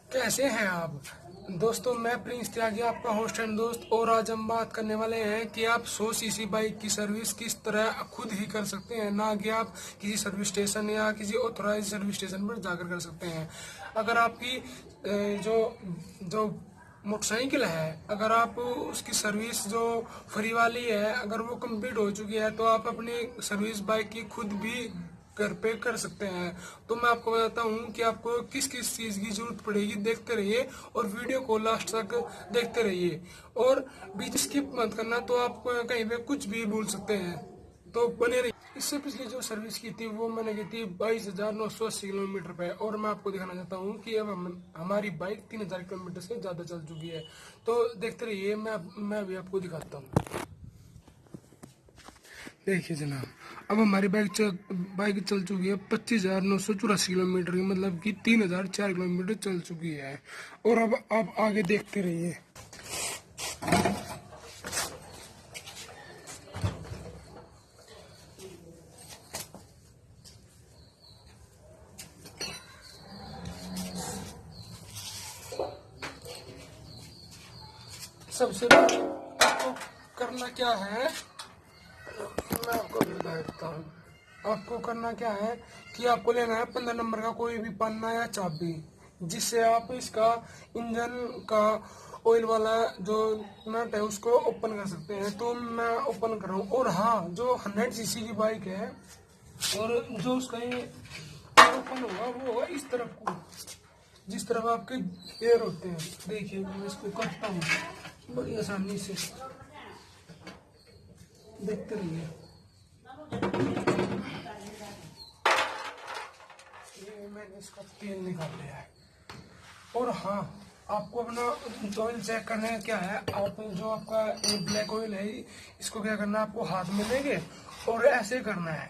कैसे हैं आप दोस्तों। मैं प्रिंस त्यागी आपका होस्ट एंड दोस्त, और आज हम बात करने वाले हैं कि आप 100 सीसी बाइक की सर्विस किस तरह खुद ही कर सकते हैं, ना कि आप किसी सर्विस स्टेशन या किसी ऑथोराइज सर्विस स्टेशन पर जाकर कर सकते हैं। अगर आपकी जो जो मोटरसाइकिल है, अगर आप उसकी सर्विस जो फ्री वाली है अगर वो कंप्लीट हो चुकी है, तो आप अपनी सर्विस बाइक की खुद भी घर पे कर सकते हैं। तो मैं आपको बताता हूँ कि आपको किस किस चीज की जरूरत पड़ेगी। देखते रहिए और वीडियो को लास्ट तक देखते रहिए, और बीच स्किप मत करना, तो आप कहीं पे कुछ भी भूल सकते हैं। तो बने रहिए। इससे पिछली जो सर्विस की थी वो मैंने की थी 22,980 किलोमीटर पे, और मैं आपको दिखाना चाहता हूँ कि अब हमारी बाइक 3,000 किलोमीटर से ज्यादा चल चुकी है। तो देखते रहिए, मैं भी आपको दिखाता हूँ। देखिए जनाब, अब हमारी बाइक चल चुकी है 25,984 किलोमीटर की, मतलब कि 3,004 किलोमीटर चल चुकी है। और अब आप आगे देखते रहिए। सबसे पहले आपको करना क्या है, मैं आपको बता देता हूँ। आपको करना क्या है कि आपको लेना है 15 नंबर का कोई भी पन्ना या चाबी, जिससे आप इसका इंजन का ऑयल वाला जो नट है उसको ओपन कर सकते हैं। तो मैं ओपन कर रहा हूँ। और हाँ, जो 100 सीसी की बाइक है, और जो उसका ये ओपन होगा वो होगा इस तरफ को, जिस तरफ आपके एयर होते हैं। देखिए मैं इसको करता हूँ बड़ी आसानी से, देखते रहिए। ये मैंने इसका तेल निकाल लिया है। और हाँ, आपको अपना ऑयल चेक करना है क्या है। आप जो आपका ब्लैक ऑयल है इसको क्या करना है, आपको हाथ में लेंगे और ऐसे करना है।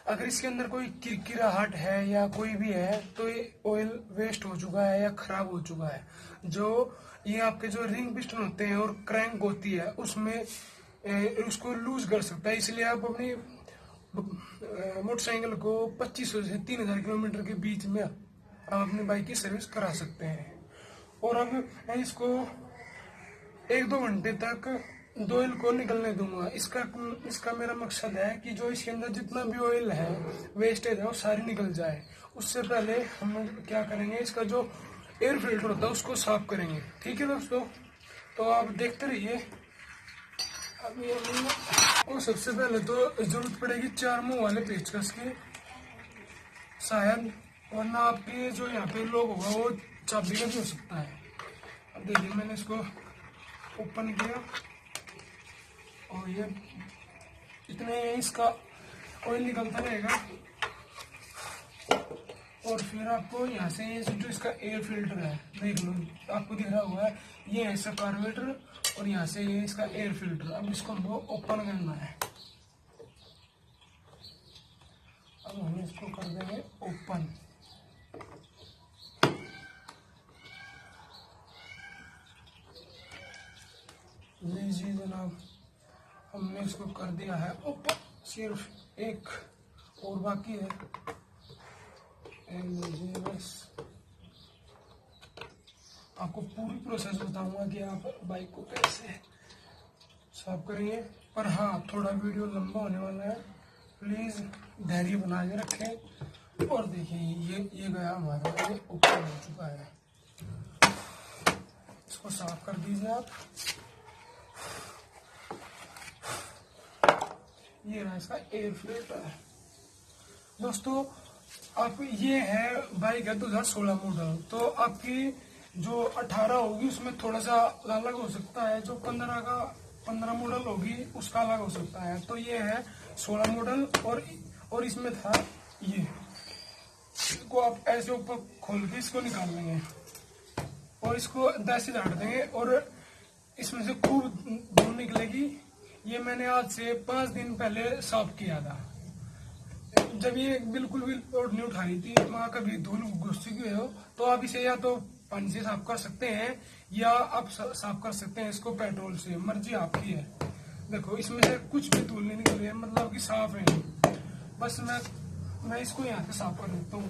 अगर इसके अंदर कोई किरकिराहट है या कोई भी है तो ये ऑयल वेस्ट हो चुका है या खराब हो चुका है। जो ये आपके जो रिंग पिस्टन होते हैं और क्रैंक होती है उसमें उसको लूज कर सकता है। इसलिए आप अपनी मोटरसाइकिल को 2500 से 3,000 किलोमीटर के बीच में आप अपनी बाइक की सर्विस करा सकते हैं। और अब मैं इसको 1-2 घंटे तक दो ऑयल को निकलने दूंगा। इसका इसका मेरा मकसद है कि जो इसके अंदर जितना भी ऑयल है, वेस्टेज है, वो सारी निकल जाए। उससे पहले हम क्या करेंगे, इसका जो एयर फिल्टर होता है उसको साफ करेंगे। ठीक है दोस्तों, तो आप देखते रहिए। अभी और सबसे पहले तो जरूरत पड़ेगी 4 मुंह वाले पेचकस की, शायद, वरना आपके जो यहाँ पे लोग होगा वो चाबी का भी हो सकता है। अब देखिए मैंने इसको ओपन किया, और ये इतने इसका ऑयल निकलता रहेगा। और फिर आपको यहाँ से ये जो इसका एयर फिल्टर है, देख लो आपको दिख रहा हुआ है, ये है इसका कार्बोरेटर, और यहाँ से ये इसका एयर फिल्टर। अब इसको हमको ओपन करना है। अब हम इसको कर देंगे ओपन। जी जनाब, हमने इसको कर दिया है ओपन। सिर्फ एक और बाकी है, बस आपको पूरी प्रोसेस बताऊंगा कि आप बाइक को कैसे साफ करेंगे। पर हाँ, थोड़ा वीडियो लंबा होने वाला है, प्लीज धैर्य बना के रखें। और देखिए ये गया हमारा, ये ऊपर हो चुका है। इसको साफ कर दीजिए आप। ये रहा इसका एयर फिल्टर। दोस्तों, आप ये है बाइक है 2016 मॉडल, तो आपकी जो 18 होगी उसमें थोड़ा सा अलग हो सकता है। जो 15 मॉडल होगी उसका अलग हो सकता है। तो ये है 16 मॉडल, और इसमें था ये, इसको आप ऐसे ऊपर खोल के इसको निकाल लेंगे और इसको ऐसे झाड़ देंगे, और इसमें से खूब धूल निकलेगी। ये मैंने आज से 5 दिन पहले साफ किया था, जब ये बिल्कुल भी लोड नहीं उठा रही थी। वहां कभी धूल घुस चुकी हो तो आप इसे या तो पानी से साफ कर सकते हैं, या आप साफ कर सकते हैं इसको पेट्रोल से, मर्जी आपकी है। देखो इसमें से कुछ भी धूल नहीं निकल रही है, मतलब कि साफ है। बस मैं इसको यहाँ से साफ कर देता हूँ।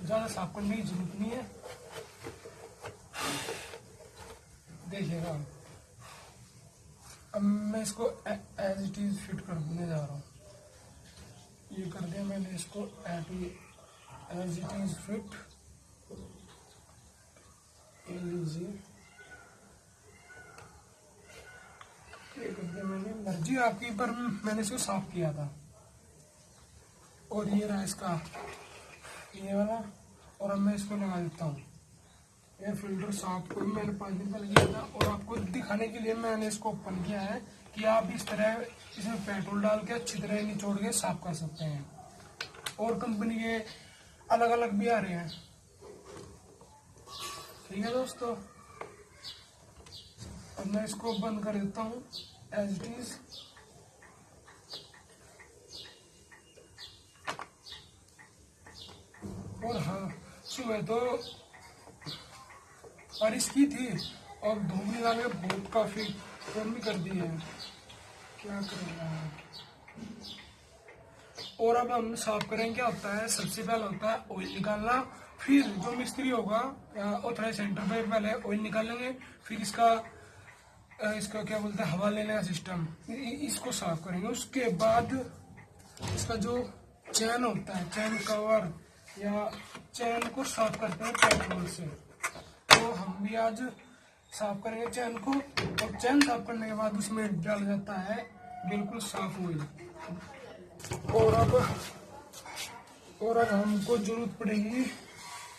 ज़्यादा साफ करने की जरूरत नहीं है। देखिएगा, अब मैं इसको एज इट इज फिट कर देने जा रहा हूँ। ये कर दिया मैंने इसको एज इट इज फिट। ये लीजिए, ये कर दिया मैंने। मर्जी आपकी, पर मैंने इसको साफ किया था। और ये रहा इसका ये वाला। और अब मैं इसको लगा देता हूँ। एयर फिल्टर साफ को मैंने 5 दिन पहले किया था, और आपको दिखाने के लिए मैंने इसको ओपन किया है कि आप इस तरह इसमें पेट्रोल डाल के अच्छी तरह निचोड़ के साफ कर सकते हैं। और कंपनी के अलग अलग भी आ रहे हैं। ठीक है दोस्तों, अब मैं इसको बंद कर देता हूँ एज इट इज। और हाँ, सुबह तो बारिश की थी, और धूप निकाल के बहुत काफी गर्मी कर दी है। क्या करेंगे। और अब हम साफ करेंगे। क्या होता है, सबसे पहले होता है ऑयल निकालना। फिर जो मिस्त्री होगा ऑथराइज सेंटर पे पहले ऑयल निकालेंगे, फिर इसका क्या बोलते हैं, हवा लेने का सिस्टम, इसको साफ करेंगे। उसके बाद इसका जो चैन होता है, चैन कवर या चैन को साफ करते हैं पेट्रोल से। तो हम भी आज साफ करेंगे चैन को। और चैन साफ करने के बाद उसमें डाल जाता है बिल्कुल साफ ऑयल। और अब हमको जरूरत पड़ेगी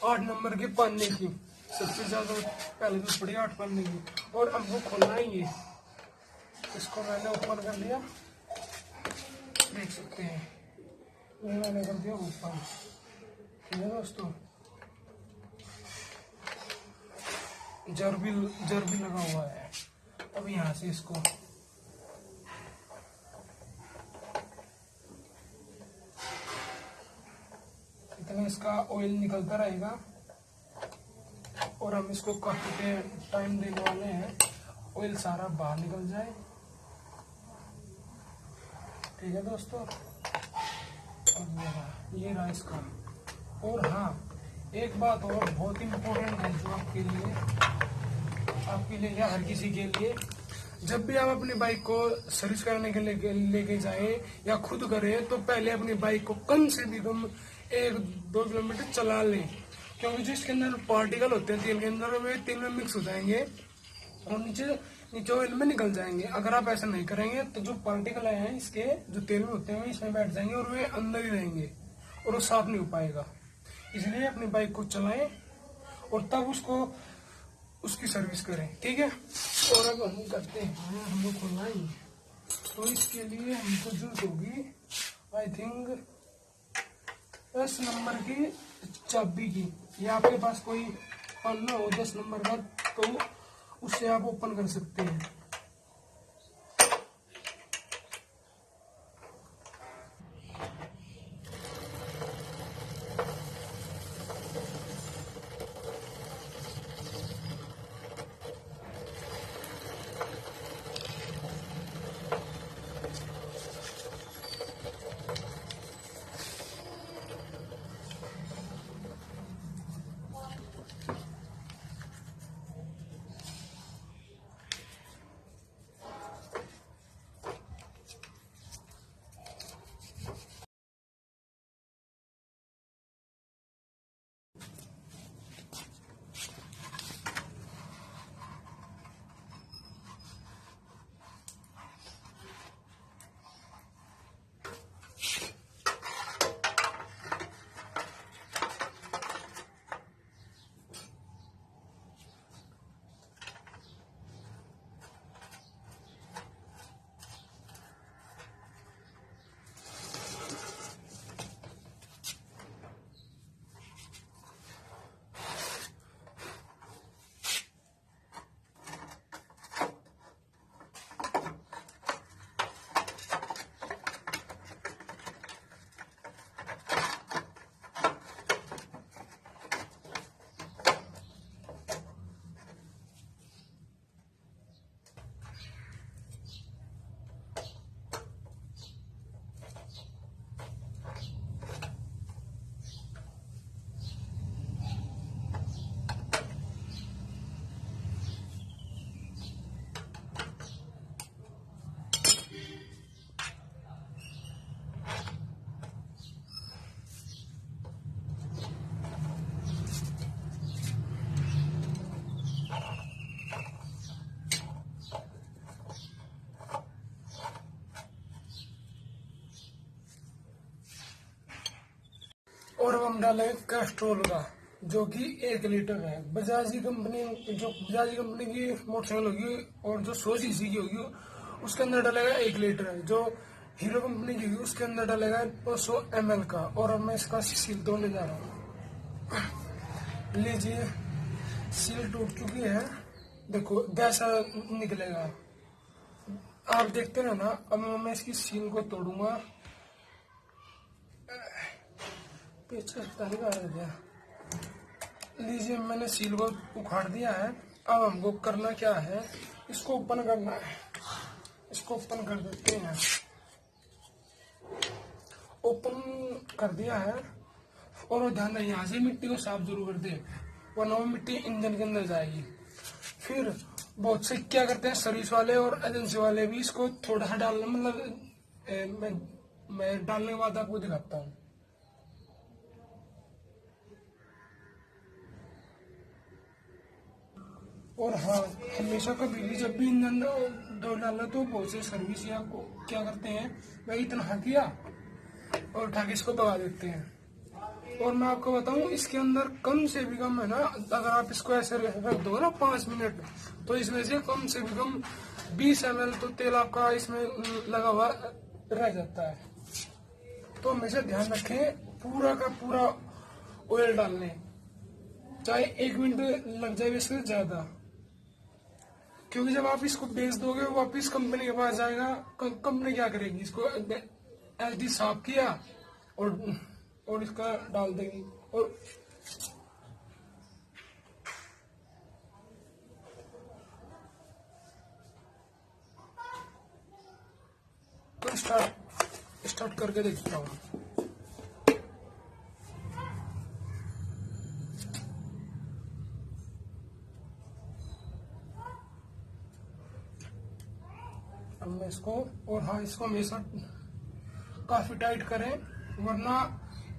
8 नंबर के पानी की। सबसे ज्यादा पहले जरूरत पड़ेगी 8 पानी की। और हमको खोलना है ये। इसको मैंने ओपन कर लिया, देख सकते हैं, ये मैंने कर दिया ओपन। ठीक है दोस्तों, जर भी लगा हुआ है। अब यहाँ से इसको इतना इसका ऑयल निकलता रहेगा। और हम इसको काफी टाइम देने वाले हैं, ऑयल सारा बाहर निकल जाए। ठीक है दोस्तों, अब ये रहा इसका। और हाँ, एक बात और बहुत इम्पोर्टेंट है जो आपके लिए या हर किसी के लिए, जब भी आप अपनी बाइक को सर्विस कराने के लिए लेके जाए या खुद करें, तो पहले अपनी बाइक को कम से भी कम 1-2 किलोमीटर चला लें। क्योंकि जो इसके अंदर पार्टिकल होते हैं तेल के अंदर, वे तेल में मिक्स हो जाएंगे और नीचे ऑयल में निकल जाएंगे। अगर आप ऐसा नहीं करेंगे तो जो पार्टिकल हैं इसके, जो तेल में होते हैं, वे इसमें बैठ जाएंगे और वे अंदर ही रहेंगे और वो साफ नहीं हो पाएगा। इसलिए अपनी बाइक को चलाएं और तब उसकी सर्विस करें। ठीक है, और अब हम करते हैं, हम लोग खोलना ही। तो इसके लिए हमको जरूरत होगी आई थिंक 10 नंबर की चाबी की, या आपके पास कोई पन्ना हो 10 नंबर का, तो उससे आप ओपन कर सकते हैं। हम डालेंगे कैस्ट्रोल का, जो कि 1 लीटर है। बजाज की कंपनी की मोटरसाइकिल होगी और जो 100 सीसी की होगी उसके अंदर डालेगा 1 लीटर है। जो हीरो कंपनी की होगी उसके अंदर डालेगा 200 ml का। और अब मैं इसका सील तोड़ने जा रहा हूँ। लीजिए, सील टूट चुकी है, देखो कैसा निकलेगा, आप देखते हैं ना। अब मैं इसकी सील को तोड़ूंगा। पीछे तरीका आ गया। लीजिए, मैंने सील को उखाड़ दिया है। अब हमको करना क्या है, इसको ओपन करना है। इसको ओपन कर देते हैं। ओपन कर दिया है। और ध्यान रहे, यहाँ से मिट्टी को साफ जरूर कर दे, वरना वो मिट्टी इंजन के अंदर जाएगी। फिर बहुत से क्या करते हैं सर्विस वाले और एजेंसी वाले भी, इसको थोड़ा सा डालना, मतलब मैं डालने के बाद आपको दिखाता हूँ। और हाँ, हमेशा कभी भी जब भी इंजन दो डालना तो बहुत से सर्विस या क्या करते हैं, वही इतना किया और उठा के इसको भगा देते हैं। और मैं आपको बताऊं, इसके अंदर कम से भी कम है ना, अगर आप इसको ऐसे रख दो ना 5 मिनट, तो इसमें से कम से भी कम 20 ml तो तेल आपका इसमें लगा हुआ रह जाता है। तो हमेशा ध्यान रखें, पूरा का पूरा ऑयल डालने, चाहे 1 मिनट लग जाए इससे ज्यादा, क्योंकि जब आप इसको बेच दोगे वापिस कंपनी के पास जाएगा। कंपनी क्या करेगी, इसको ऐसे साफ किया और इसका डाल देगी। और तो स्टार्ट करके देखता हूँ। अब मैं इसको, और हाँ, इसको हमेशा काफी टाइट करें, वरना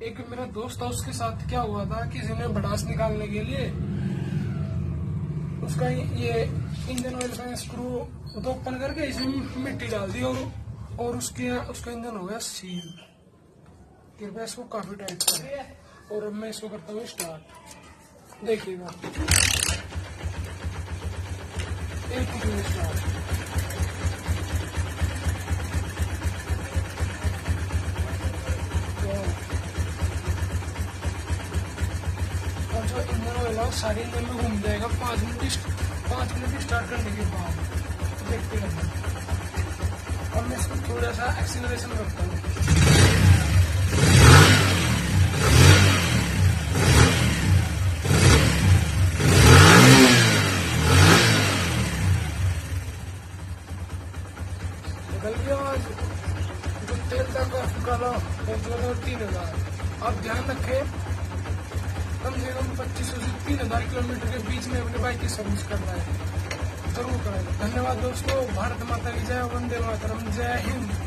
एक मेरा दोस्त था, उसके साथ क्या हुआ था, किसी ने भड़ास निकालने के लिए उसका ये इंजन ऑयल का स्क्रू तो ओपन करके इसमें मिट्टी डाल दी और उसका इंजन हो गया सील। कृपया इसको काफी टाइट करें। और अब मैं इसको करता हूँ स्टार्ट, देखिएगा, एक ही स्टार्ट। सारे इंजन में घूम जाएगा 5 मिनट स्टार्ट करने के बाद। देखते रहना। अब मैं इसको थोड़ा सा एक्सीलरेशन करता हूँ। निकल गया आज जो तेल का काला 3000। आप ध्यान रखें, कम से कम 2500 से 3000 किलोमीटर के बीच में अपने बाइक की सर्विस करना है, जरूर करें। धन्यवाद दोस्तों। भारत माता की जय, वंदे मातरम, जय हिंद।